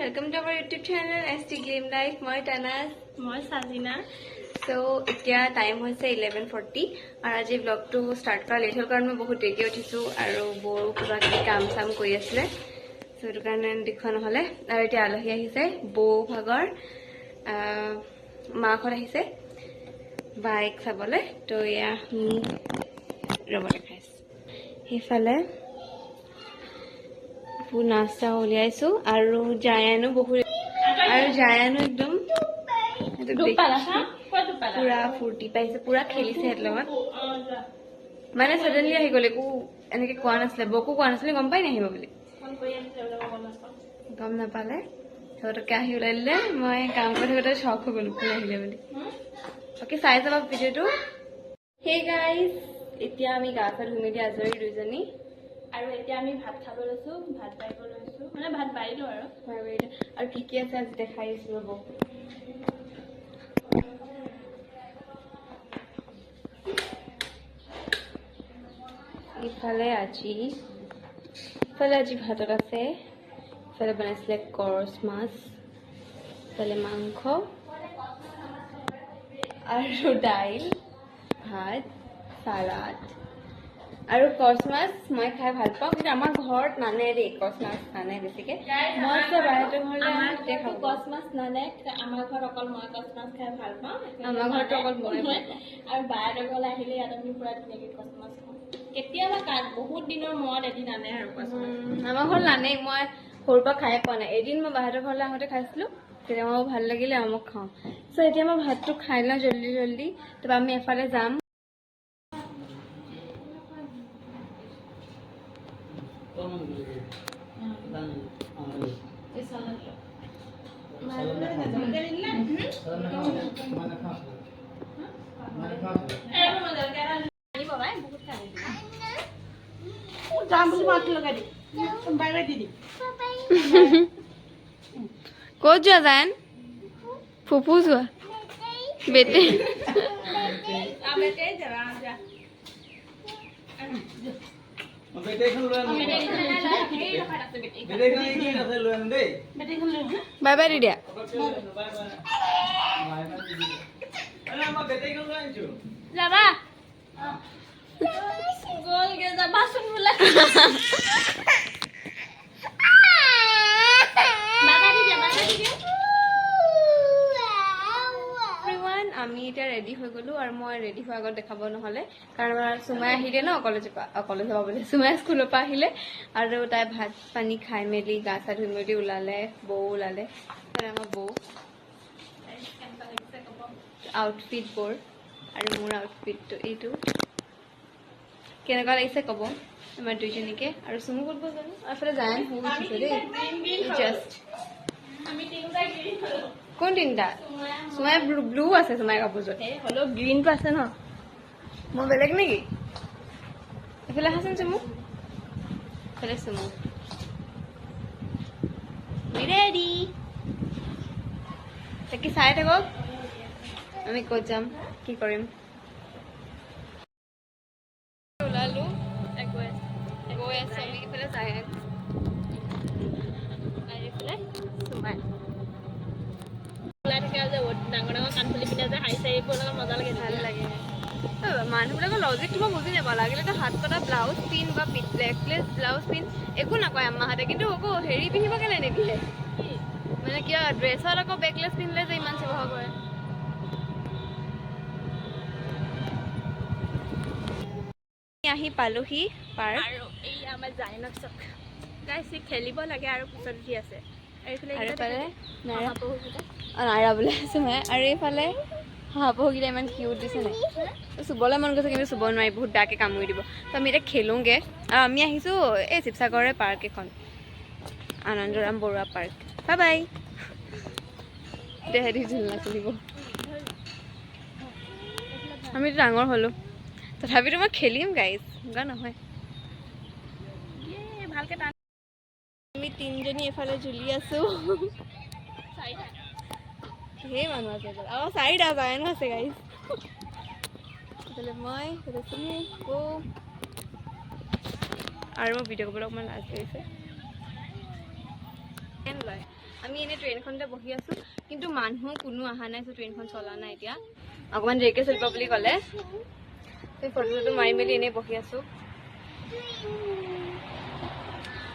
welcome to our YouTube channel ST Gleam Life. মই তানাজ, মই Sajina. So এতিয়া টাইম হৈছে 11:40 আৰু আজি ব্লগটো ষ্টাৰ্ট কৰা লেট হ'ল কাৰণ মই বহুত দেৰিকৈ উঠিছোঁ আৰু বড়ো কিবা কিবি কাম চাম কৰি আছিলে, সো সেইটো কাৰণে দেখুৱা নহ'লে। আৰু এতিয়া আলহী আহিছে, বৌ ভাগৰ মাকহঁত আহিছে বাইক চাবলৈ, তো এয়া ৰ'ব দেখাইছোঁ। সেইফালে নাস্তা উলিয়াইছো আৰু জায়ানো বহুত আৰু জায়ানো একদম পুৰা ফূৰ্তি পাইছে, পুৰা খেলিছে সিহঁতৰ লগত। মানে ছডেনলি আহি গ'ল, একো এনেকে কোৱা নাছিলে, বকো কোৱা নাছিলে, গম পাই নাহিব বুলি। গম নাপালে সিহঁতকে আহি ওলাই দিলে, মই কাম কৰি থাকোঁতে চখ হৈ গ'লো কোন আহিলে বুলি। অ'কে, চাই যাবা ভিডিঅ'টো। সেই গাইজ, এতিয়া আমি গা চা ধুই মেলি আজৰি দুইজনী আৰু এতিয়া আমি ভাত খাব লৈছো, ভাত বাঢ়িব লৈছো, মানে ভাত বাঢ়িলো আৰু কি আছে আজি দেখাই দিছো ৰ'ব। ইফালে আজি ভাতত আছে, ইফালে বনাইছিলে কৰ্চ মাছ, ইফালে মাংস আৰু দাইল, ভাত, চালাড আৰু কচ মাছ। মই খাই ভাল পাওঁ, কিন্তু আমাৰ ঘৰত নানে দেই, কচ মাছ নানে বেছিকে। মই বাহিৰতে ঘৰলৈ কচ মাছ নানে, আমাৰ ঘৰত অকল মই কচ মাছ খাই ভাল পাওঁ। আমাৰ ঘৰতো অকল মই আৰু বাহিৰৰ ঘৰলৈ আহিলে ইয়াত আমি পুৰা ধুনীয়াকৈ কচ মাছ খাওঁ। কেতিয়াবা বহুত দিনৰ মূৰত এদিন আনে আৰু কচ মাছ। আমাৰ ঘৰত নানেই, মই সৰুৰ পৰা খাই পোৱা নাই। এদিন মই বাহিৰৰ ঘৰলৈ আহোঁতে খাইছিলোঁ, তেতিয়া মই ভাল লাগিলে আৰু মই খাওঁ। চ' এতিয়া মই ভাতটো খাই লওঁ জল্দি, তাৰপৰা আমি এফালে যাম। ক'ত যোৱা যায়? ফুফু যোৱা বেটে বাই বাই দি দিয়া। যাবা গ'লগে, যাবাচোন বোলে। আমি এতিয়া ৰেডি হৈ গ'লো আৰু মই ৰেডি হোৱাৰ আগত দেখাব নহ'লে, কাৰণ চুমাই আহিলে ন কলেজৰ পৰা বুলি চুমাই স্কুলৰ পৰা আহিলে আৰু তাই ভাত পানী খাই মেলি গা চা ধুই মেলি ওলালে, বৌ ওলালে। আমাৰ বৌ আউটফিটবোৰ আৰু মোৰ আউটফিটটো এইটো কেনেকুৱা লাগিছে ক'ব আমাৰ দুইজনীকে। আৰু চুমু ক'ত গ'ল জানো, এফালে যায় উঠিছে দেই। জাষ্ট কোন তিনিটা? চুমাই ব্লু আছে, চুমাই কাপোৰযোৰত হ'লেও গ্ৰীণটো আছে ন, মই বেলেগ নেকি? এইফালে আহাচোন চুমু, এইফালে চুমু ৰেডি। তাকে চাই থাকক আমি ক'ত যাম, কি কৰিম। ওলালো, গৈ আছো আমি এইফালে চাই আৰু এইফালে চুমাই ওলাই থাকে যে ডাঙৰ ডাঙৰ কাণফুলি পিন্ধে যে হাই চাই এইবোৰ লগত মজা লাগে, ভাল লাগে। মানুহবিলাকৰ লজিকটো মই বুজি নাপাওঁ। লাগিলেতো হাত কটা ব্লাউজ পিন বা ব্লেকলেছ ব্লাউজ পিন একো নকয় আম্মাহঁতে, কিন্তু আকৌ হেৰি পিন্ধিব কেলে নিদিয়ে, মানে কিয় ড্ৰেছত আকৌ বেকলেছ পিন্ধিলে যে ইমান চিবহা কৰে। আহি পালোহি পাৰ্ক, আৰু এই আমাৰ জাইনক চক গাইছ খেলিব লাগে আৰু পিছত উঠি আছে। এইফালে নাইৰা বোলে চুমাই, আৰু এইফালে শহাপহুকেইটা ইমান কিউট দিছে নাই, চুবলৈ মন গৈছে কিন্তু চুব নোৱাৰি, বহুত বেয়াকৈ কামুৰি দিব। তো আমি এতিয়া খেলোঁগৈ। আৰু আমি আহিছোঁ এই শিৱসাগৰৰে পাৰ্ক এখন, Anandaram Barua park. Bye bye. দেহেদি ঝুলনা খেলিব, আমিতো ডাঙৰ হ'লোঁ তথাপিতো মই খেলিম গাইজ, এনেকুৱা নহয়। ভালকে টান। আমি তিনিজনী এফালে ঝুলি আছো, ধেৰ মানুহ আছে আৰু চাৰিটা জানো আছে গাইজ। মই চুমু বৌ আৰু মই ভিডিঅ' কৰিবলৈ অকণমান লাজ লাগিছে। লয় আমি এনে ট্ৰেইনখনতে বহি আছোঁ কিন্তু মানুহ কোনো অহা নাই চ' ট্ৰেইনখন চলা নাই এতিয়া অকণমান দেৰিকৈ চলিব বুলি ক'লে সেই ফটো মাৰি মেলি এনেই বহি আছোঁ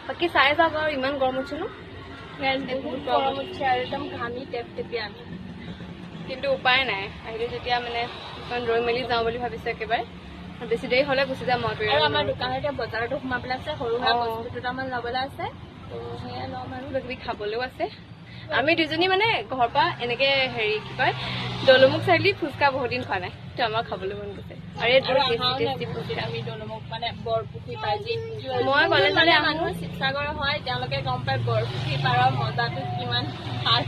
বাকী চাই যাওক আৰু ইমান গৰম উঠছে ন বহুত গৰম উঠিছে আৰু একদম ঘামি টেপ টেপি আমি কিন্তু উপায় নাই আহিলে যেতিয়া মানে অকণ ৰৈ মেলি যাওঁ বুলি ভাবিছোঁ একেবাৰে বেছি দেৰি হ'লে গুচি যাম মই আৰু আমাৰ দোকানত এতিয়া বজাৰতো সোমাবলৈ আছে সৰু সুৰা বস্তু দুটামান ল'বলৈ আছে তো সেয়া ল'ম আৰু কিবা কিবি খাবলৈও আছে আমি দুজনী মানে ঘৰৰ পৰা এনেকে হেৰি কি কয় দলমুখ চাৰিআলি ফুচকা বহুত দিন খোৱা নাই তো আমাৰ খাবলৈ মন গৈছে আৰু ইয়াত বহুত টেষ্টি ফুচকা আমি দলমুখ মানে বৰপুখুৰী পাৰ যি মই গ'লে মানে আহোঁ মানুহ শিৱসাগৰ হয় তেওঁলোকে গম পায় বৰপুখুৰী পাৰৰ মজাটো কিমান ভাল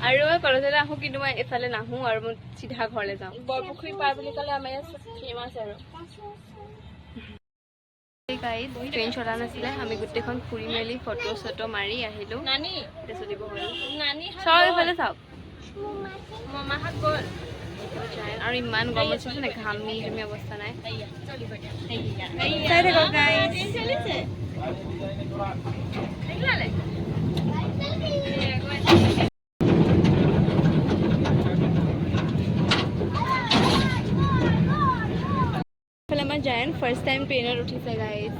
আৰু মই কলেজলৈ আহোঁ কিন্তু মই এইফালে নাহোঁ আৰু মই চিধা ঘৰলৈ যাওঁ বৰপুখুৰী পাৰ বুলি ক'লে আমাৰ ইয়াত ফেমাছ আৰু ট্ৰেইন চলা নাছিলে আমি গোটেইখন ফুৰি মেলি ফটো চটো মাৰি আহিলোঁ নানি এতিয়া চলিব হ'ল নানি চাওক এইফালে চাওক মামাহাত গ'ল আৰু ইমান গৰম উঠিছে নে ঘামি ঘামি অৱস্থা নাই চলিব দিয়া চাই থাকক গাইজ চলিছে এইফালে আমাৰ জায়ান ফাৰ্ষ্ট টাইম ট্ৰেইনত উঠিছে গাইজ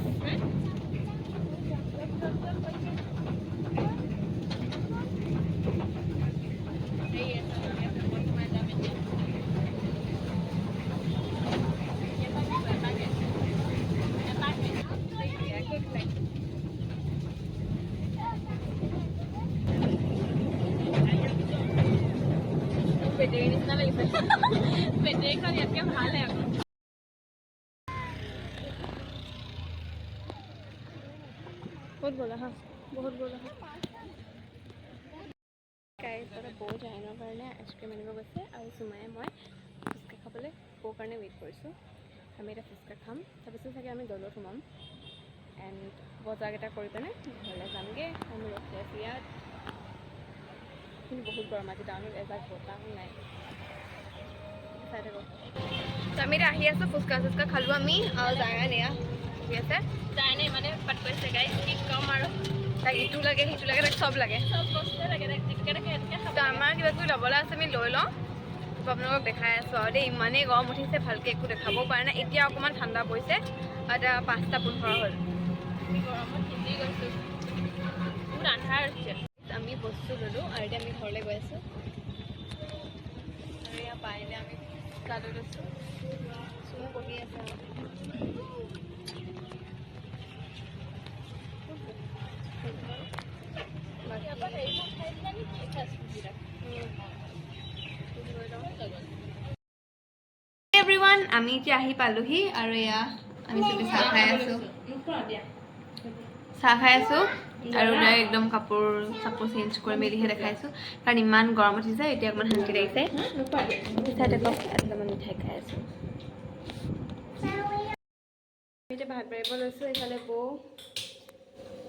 বেটেৰী নিচিনা লাগিছে বেটেৰীখন ইয়াতকৈ ভালহে আকৌ বহুত গ'লা হা বহুত গ'লা হা গাইজ তাতে বৌ জায়ানৰ কাৰণে আইচক্ৰীম আনিব গৈছে আৰু চুমায়ে মই ফুচকা খাবলৈ বৌৰ কাৰণে ৱেইট কৰিছোঁ আমি এতিয়া ফুচকা খাম তাৰপিছত চাগে আমি দলত সোমাম এণ্ড বজাৰকেইটা কৰি পিনে ঘৰলৈ যামগৈ আমি ৰখি আছোঁ ইয়াত কিন্তু বহুত গৰম আজি টাউনত এজাক বতাহো নাই চাই থাকক আমি এতিয়া আহি আছোঁ ফুচকা চুচকা খালোঁ আমি আৰু জায়ান এয়া বহি আছে জায়ানে মানে পাত কৰিছে গাইজ কি ক'ম আৰু তাক ইটো লাগে সিটো লাগে তাক চব লাগে চব বস্তুৱে লাগে যিটোকে থাকে সেইটোকে খাব তো আমাৰ কিবা কিবি ল'বলৈ আছে আমি লৈ লওঁ আপোনালোকক দেখাই আছোঁ আৰু দেই ইমানেই গৰম উঠিছে ভালকৈ একো দেখাবও পৰা নাই এতিয়া অকণমান ঠাণ্ডা পৰিছে আৰু এতিয়া 5:15 হ'ল আমি গৰমত সিজি গৈছোঁ বহুত আন্ধাৰ হৈছে আমি বস্তু ল'লোঁ আৰু এতিয়া আমি ঘৰলৈ গৈ আছোঁ আৰু এয়া পাৰিলে আমি গালৈ লৈছোঁ চুমু বহি আছে এভৰিৱান আমি এতিয়া আহি পালোহি আৰু এয়া আমি চবে চাহ খাই আছোঁ আৰু একদম কাপোৰ চাপোৰ চেঞ্জ কৰি মেলিহে দেখাইছোঁ কাৰণ ইমান গৰম উঠিছে এতিয়া অকণমান শান্তি লাগিছে চাই থাকক একদম মিঠাই খাই আছোঁ এতিয়া ভাত বাঢ়িব লৈছোঁ এইফালে বৌ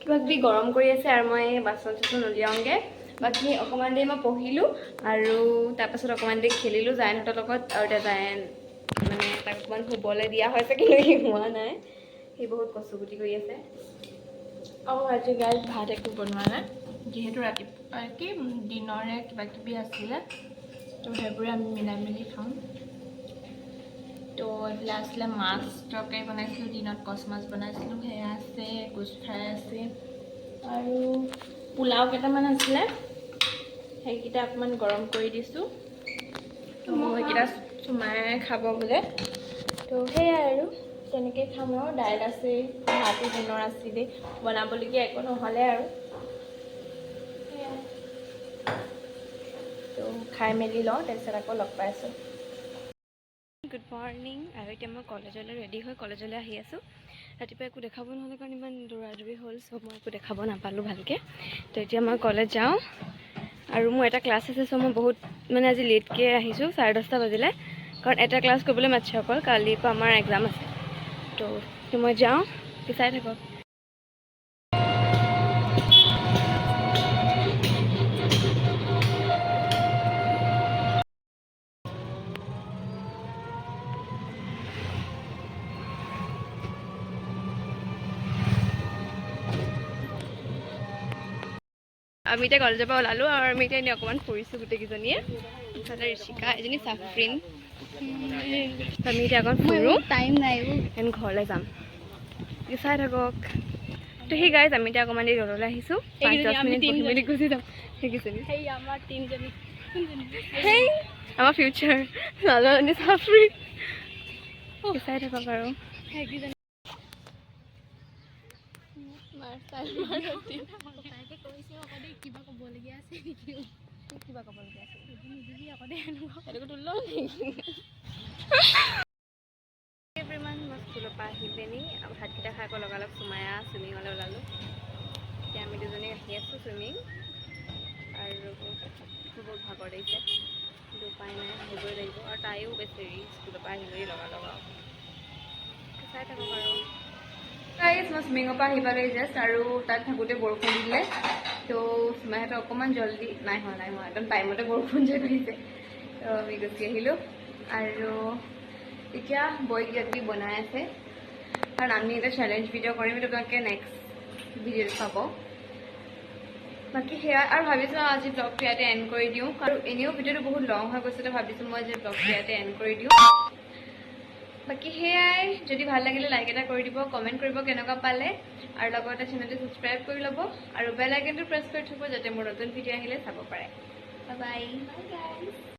কিবা কিবি গৰম কৰি আছে আৰু মই বাচন চাচন উলিয়াওঁগৈ বাকী অকণমান দেৰি মই পঢ়িলোঁ আৰু তাৰপাছত অকণমান দেৰি খেলিলোঁ জায়ানহঁতৰ লগত আৰু এতিয়া জায়ান মানে তাক অকণমান শুবলৈ দিয়া হৈছে কিন্তু সি হোৱা নাই সি বহুত কচুগুটি কৰি আছে আৰু আজি গাইজ ভাত একো বনোৱা নাই যিহেতু ৰাতিপুৱা কি দিনৰে কিবা কিবি আছিলে তো সেইবোৰে আমি মিলাই মেলি খাওঁ তো এইফালে আছিলে মাছ তৰকাৰী বনাইছিলোঁ দিনত কচ মাছ বনাইছিলোঁ সেয়া আছে গোচ ফ্ৰাই আছে আৰু পোলাও কেইটামান আছিলে সেইকেইটা অকণমান গৰম কৰি দিছোঁ তো সেইকেইটা চুমাই খাব বোলে তো সেয়াই আৰু তেনেকৈ খাম আৰু দাইল আছে ভাতো দিনৰ আছিলে বনাবলগীয়া একো নহ'লে আৰু সেয়াই তো খাই মেলি লওঁ তাৰপিছত আকৌ লগ পাই আছোঁ গুড মৰ্ণিং আৰু এতিয়া মই কলেজলৈ ৰেডি হৈ কলেজলৈ আহি আছোঁ ৰাতিপুৱা একো দেখাব নহ'লে কাৰণ ইমান দৌৰা দৌৰি হ'ল চ' মই একো দেখাব নাপালোঁ ভালকৈ তো এতিয়া মই কলেজ যাওঁ আৰু মোৰ এটা ক্লাছ আছে চ' মই বহুত মানে আজি লেটকৈ আহিছোঁ 10:30 বাজিলে কাৰণ এটা ক্লাছ কৰিবলৈ মাতিছে অকল কালিৰ পৰা আমাৰ এক্সাম আছে তো মই যাওঁ চাই থাকক আমি এতিয়া কলেজৰ পৰা ওলালোঁ আৰু আমি এতিয়া এনেই অকণমান ফুৰিছোঁ গোটেইকেইজনীয়ে ইফালে ঋষিকা এজনী চাফ্ৰিন আমি এতিয়া অকণ ফুৰোঁ টাইম নাই এণ্ড ঘৰলৈ যাম চাই থাকক তো সেই গাইজ আমি এতিয়া অকণমান দেৰি ৰ'দলৈ আহিছোঁ 5-10 মিনিট বহি মেলি গুচি যাম সেইকেইজনী সেই আমাৰ তিনিজনী সেই আমাৰ ফিউচাৰ নাজানি চাফ্ৰিন চাই থাকক আৰু সেইকেইজনী কিবা ক'বলগীয়া আছে নেকি কিবা ক'বলগীয়া আছে নিদিবি আকৌ দে সেইটোকে তোল এভৰিমান মই স্কুলৰ পৰা আহি পিনি ভাতকেইটা খাই আকৌ লগালগ চুমায়া চুইমিঙলৈ ওলালোঁ এতিয়া আমি দুজনী আহি আছোঁ চুইমিং আৰু বহুত ভাগৰ লাগিছে কিন্তু উপায় নাই আহিবই লাগিব আৰু তাইও বেচেৰি স্কুলৰ পৰা আহি মেলি লগালগ আৰু চাই থাকক আৰু গাইজ মই চুইমিঙৰ পৰা আহি পালোঁ জাষ্ট আৰু তাত থাকোঁতে বৰষুণ দিলে তো চুমাইহঁতে অকণমান জল্দি নাই হোৱা একদম টাইমতে বৰষুণ যে কৰিছে তো আমি গুচি আহিলোঁ আৰু এতিয়া বৈ কিবাকিবি বনাই আছে কাৰণ আমি এটা চেলেঞ্জ ভিডিঅ' কৰিম এইটো তোমালোকে নেক্সট ভিডিঅ'ত পাব বাকী সেয়া আৰু ভাবিছোঁ আজি ব্লগটো ইয়াতে এণ্ড কৰি দিওঁ আৰু এনেও ভিডিঅ'টো বহুত লং হৈ গৈছে তো ভাবিছোঁ মই যে ব্লগটো ইয়াতে এণ্ড কৰি দিওঁ বাকী সেয়াই যদি ভাল লাগিলে লাইক এটা কৰি দিব কমেণ্ট কৰিব কেনেকুৱা পালে আৰু লগতে চেনেলটো ছাবস্ক্ৰাইব কৰি ল'ব আৰু বেল আইকনটো প্ৰেছ কৰি থ'ব যাতে মোৰ নতুন ভিডিঅ' আহিলে চাব পাৰে বাই বাই